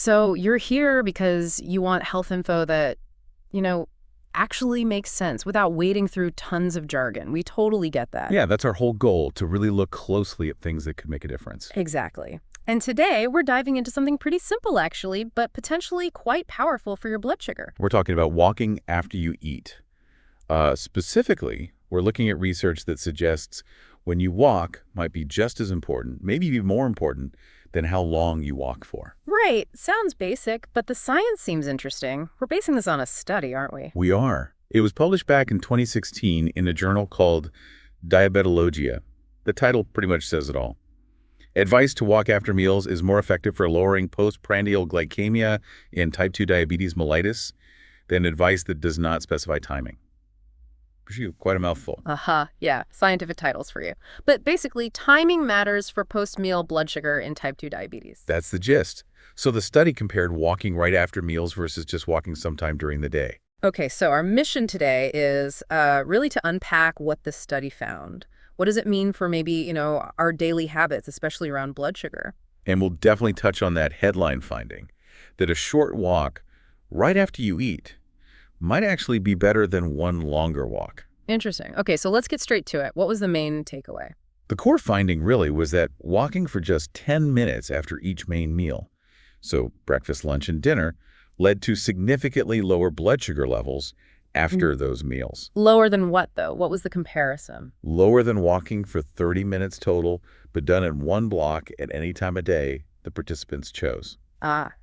So you're here because you want health info that, you know, actually makes sense without wading through tons of jargon. We totally get that. Yeah, that's our whole goal, to really look closely at things that could make a difference. Exactly. And today we're diving into something pretty simple, actually, but potentially quite powerful for your blood sugar. We're talking about walking after you eat. Specifically, we're looking at research that suggests when you walk might be just as important, maybe even more important, than how long you walk for. Right. Sounds basic, but the science seems interesting. We're basing this on a study, aren't we? We are. It was published back in 2016 in a journal called Diabeticologia. The title pretty much says it all. Advice to walk after meals is more effective for lowering postprandial glycemia in type 2 diabetes mellitus than advice that does not specify timing. Phew, quite a mouthful. Yeah, scientific titles for you. But basically, timing matters for post-meal blood sugar in type 2 diabetes. That's the gist. So the study compared walking right after meals versus just walking sometime during the day. Okay, so our mission today is really to unpack what this study found. What does it mean for maybe, our daily habits, especially around blood sugar? And we'll definitely touch on that headline finding, that a short walk right after you eat might actually be better than one longer walk. Interesting. Okay, so let's get straight to it. What was the main takeaway? The core finding really was that walking for just 10 minutes after each main meal, so breakfast, lunch, and dinner, led to significantly lower blood sugar levels after those meals. Lower than what, though? What was the comparison? Lower than walking for 30 minutes total, but done in one block at any time of day the participants chose.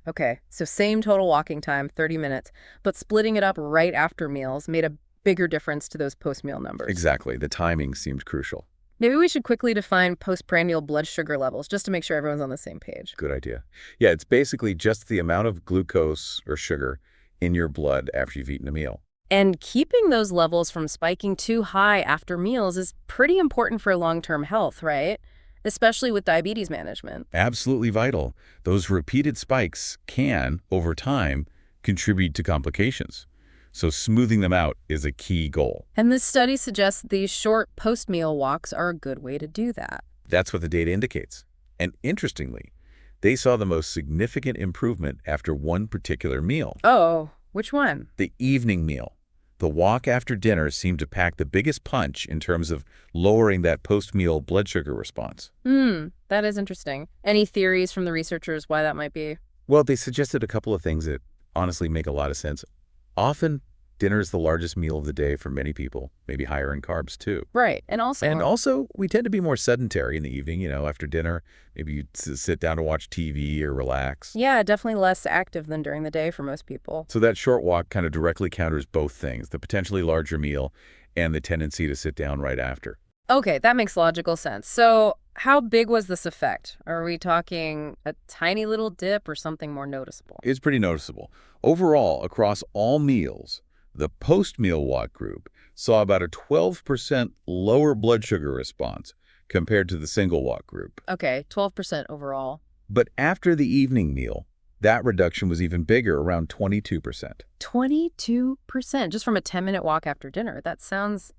Okay. So same total walking time, 30 minutes, but splitting it up right after meals made a bigger difference to those post-meal numbers. Exactly. The timing seemed crucial. Maybe we should quickly define postprandial blood sugar levels just to make sure everyone's on the same page. Good idea. Yeah, it's basically just the amount of glucose or sugar in your blood after you've eaten a meal. And keeping those levels from spiking too high after meals is pretty important for long-term health, right? Especially with diabetes management. Absolutely vital. Those repeated spikes can, over time, contribute to complications. So smoothing them out is a key goal. And this study suggests these short post-meal walks are a good way to do that. That's what the data indicates. And interestingly, they saw the most significant improvement after one particular meal. Oh, which one? The evening meal. The walk after dinner seemed to pack the biggest punch in terms of lowering that post-meal blood sugar response. That is interesting. Any theories from the researchers why that might be? Well, they suggested a couple of things that honestly make a lot of sense. Often, dinner is the largest meal of the day for many people, maybe higher in carbs too. Right, and also we tend to be more sedentary in the evening, after dinner. Maybe you sit down to watch TV or relax. Yeah, definitely less active than during the day for most people. So that short walk kind of directly counters both things, the potentially larger meal and the tendency to sit down right after. Okay, that makes logical sense. So how big was this effect? Are we talking a tiny little dip or something more noticeable? It's pretty noticeable. Overall, across all meals, the post-meal walk group saw about a 12% lower blood sugar response compared to the single walk group. Okay, 12% overall. But after the evening meal, that reduction was even bigger, around 22%. 22% just from a 10-minute walk after dinner. That sounds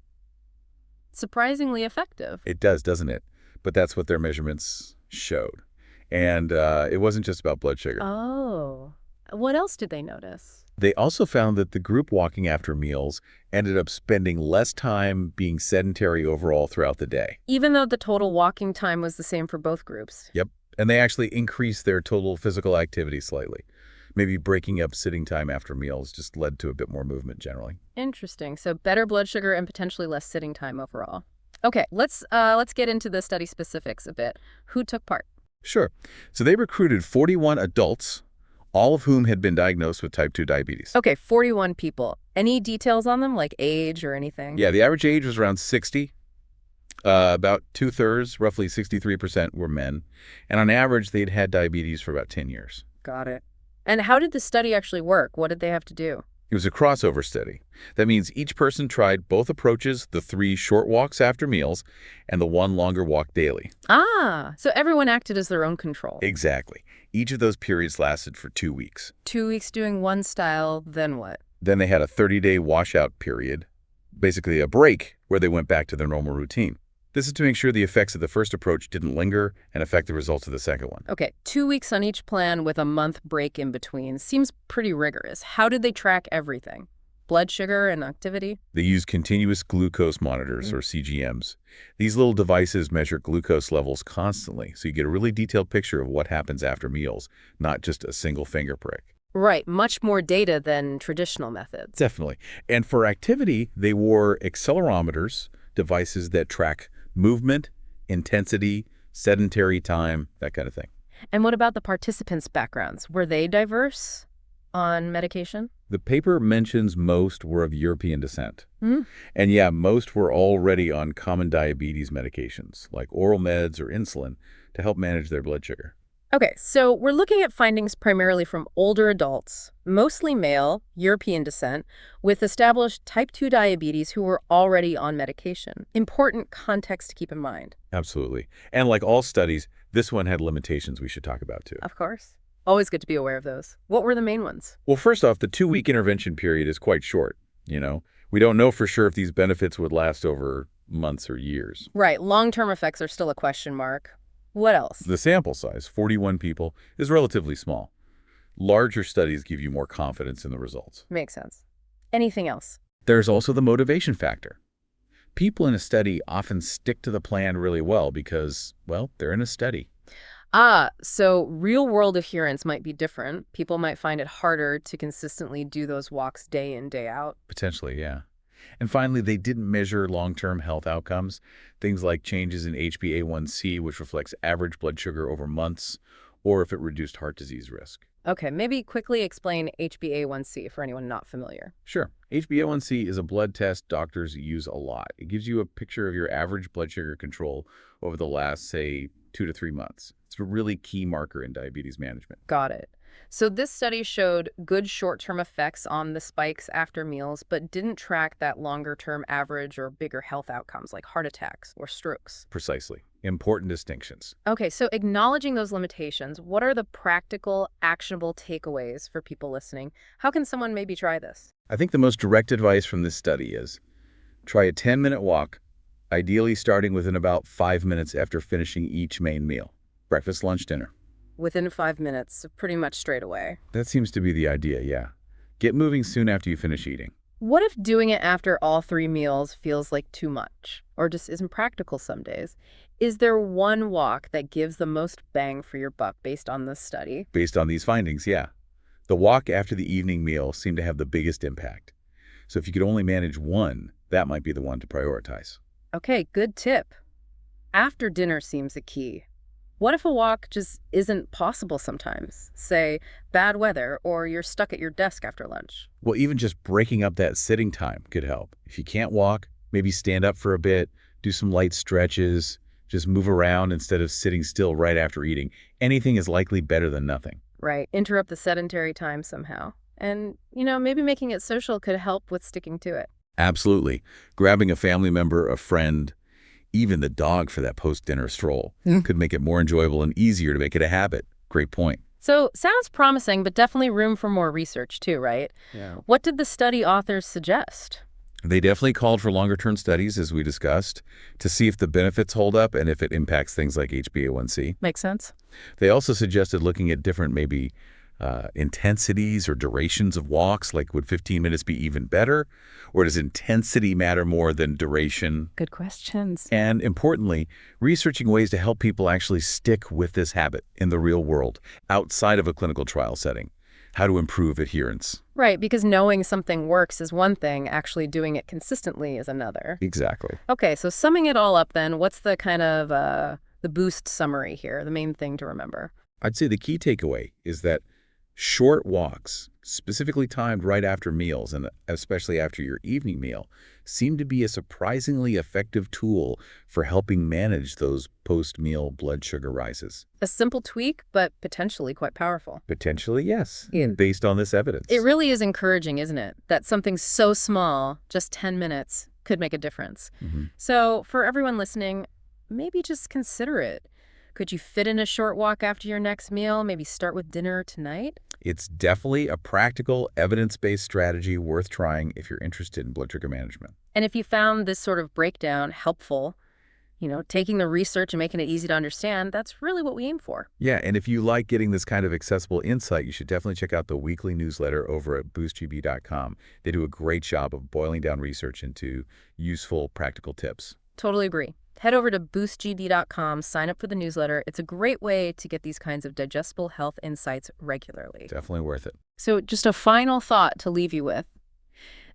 surprisingly effective. It does, doesn't it? But that's what their measurements showed. And it wasn't just about blood sugar. Oh, what else did they notice? They also found that the group walking after meals ended up spending less time being sedentary overall throughout the day. Even though the total walking time was the same for both groups? Yep. And they actually increased their total physical activity slightly. Maybe breaking up sitting time after meals just led to a bit more movement generally. Interesting. So better blood sugar and potentially less sitting time overall. Okay, let's get into the study specifics a bit. Who took part? Sure. So they recruited 41 adults, all of whom had been diagnosed with type 2 diabetes. Okay, 41 people. Any details on them, like age or anything? Yeah, the average age was around 60. About two-thirds, roughly 63%, were men. And on average, they'd had diabetes for about 10 years. Got it. And how did the study actually work? What did they have to do? It was a crossover study. That means each person tried both approaches, the 3 short walks after meals and the 1 longer walk daily. So everyone acted as their own control. Exactly. Each of those periods lasted for 2 weeks. 2 weeks doing one style, then what? Then they had a 30-day washout period, basically a break where they went back to their normal routine. This is to make sure the effects of the first approach didn't linger and affect the results of the second one. Okay, 2 weeks on each plan with a month break in between seems pretty rigorous. How did they track everything? Blood sugar and activity? They use continuous glucose monitors, or CGMs. These little devices measure glucose levels constantly, so you get a really detailed picture of what happens after meals, not just a single finger prick. Right, much more data than traditional methods. Definitely. And for activity, they wore accelerometers, devices that track movement, intensity, sedentary time, that kind of thing. And what about the participants' backgrounds? Were they diverse on medication? The paper mentions most were of European descent. Hmm. And yeah, most were already on common diabetes medications, like oral meds or insulin, to help manage their blood sugar. Okay, so we're looking at findings primarily from older adults, mostly male, European descent, with established type 2 diabetes who were already on medication. Important context to keep in mind. Absolutely. And like all studies, this one had limitations we should talk about too. Of course. Always good to be aware of those. What were the main ones? Well, first off, the 2-week intervention period is quite short, you know. We don't know for sure if these benefits would last over months or years. Right, long-term effects are still a question mark. What else? The sample size, 41 people, is relatively small. Larger studies give you more confidence in the results. Makes sense. Anything else? There's also the motivation factor. People in a study often stick to the plan really well because, well, they're in a study. So real-world adherence might be different. People might find it harder to consistently do those walks day in, day out. Potentially, yeah. And finally, they didn't measure long-term health outcomes, things like changes in HbA1c, which reflects average blood sugar over months, or if it reduced heart disease risk. Okay, maybe quickly explain HbA1c for anyone not familiar. Sure. HbA1c is a blood test doctors use a lot. It gives you a picture of your average blood sugar control over the last, say, 2 to 3 months. It's a really key marker in diabetes management. Got it. So this study showed good short-term effects on the spikes after meals, but didn't track that longer-term average or bigger health outcomes like heart attacks or strokes. Precisely. Important distinctions. Okay, so acknowledging those limitations, what are the practical, actionable takeaways for people listening? How can someone maybe try this? I think the most direct advice from this study is try a 10-minute walk, ideally starting within about 5 minutes after finishing each main meal. Breakfast, lunch, dinner. Within 5 minutes, so pretty much straight away. That seems to be the idea, yeah. Get moving soon after you finish eating. What if doing it after all 3 meals feels like too much, or just isn't practical some days? Is there one walk that gives the most bang for your buck based on this study? Based on these findings, yeah. The walk after the evening meal seemed to have the biggest impact. So if you could only manage one, that might be the one to prioritize. Okay, good tip. After dinner seems the key. What if a walk just isn't possible sometimes? Say, bad weather, or you're stuck at your desk after lunch. Well, even just breaking up that sitting time could help. If you can't walk, maybe stand up for a bit, do some light stretches, just move around instead of sitting still right after eating. Anything is likely better than nothing. Right, interrupt the sedentary time somehow. And, maybe making it social could help with sticking to it. Absolutely. Grabbing a family member, a friend, even the dog for that post-dinner stroll could make it more enjoyable and easier to make it a habit. Great point. So, sounds promising, but definitely room for more research too, right? Yeah. What did the study authors suggest? They definitely called for longer-term studies, as we discussed, to see if the benefits hold up and if it impacts things like HbA1c. Makes sense. They also suggested looking at different maybe intensities or durations of walks, like would 15 minutes be even better? Or does intensity matter more than duration? Good questions. And importantly, researching ways to help people actually stick with this habit in the real world, outside of a clinical trial setting. How to improve adherence. Right, because knowing something works is one thing, actually doing it consistently is another. Exactly. Okay, so summing it all up then, what's the kind of the boost summary here, the main thing to remember? I'd say the key takeaway is that short walks, specifically timed right after meals and especially after your evening meal, seem to be a surprisingly effective tool for helping manage those post-meal blood sugar rises. A simple tweak, but potentially quite powerful. Potentially, yes, Yeah. based on this evidence. It really is encouraging, isn't it? That something so small, just 10 minutes, could make a difference. So for everyone listening, maybe just consider it. Could you fit in a short walk after your next meal? Maybe start with dinner tonight? It's definitely a practical, evidence-based strategy worth trying if you're interested in blood sugar management. And if you found this sort of breakdown helpful, Taking the research and making it easy to understand, that's really what we aim for. Yeah, and if you like getting this kind of accessible insight, you should definitely check out the weekly newsletter over at boostgb.com. They do a great job of boiling down research into useful, practical tips. Totally agree. Head over to boostgb.com, sign up for the newsletter. It's a great way to get these kinds of digestible health insights regularly. Definitely worth it. So just a final thought to leave you with.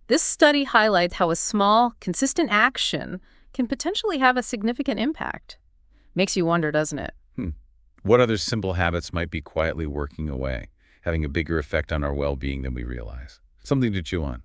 This study highlights how a small, consistent action can potentially have a significant impact. Makes you wonder, doesn't it? What other simple habits might be quietly working away, having a bigger effect on our well-being than we realize? Something to chew on.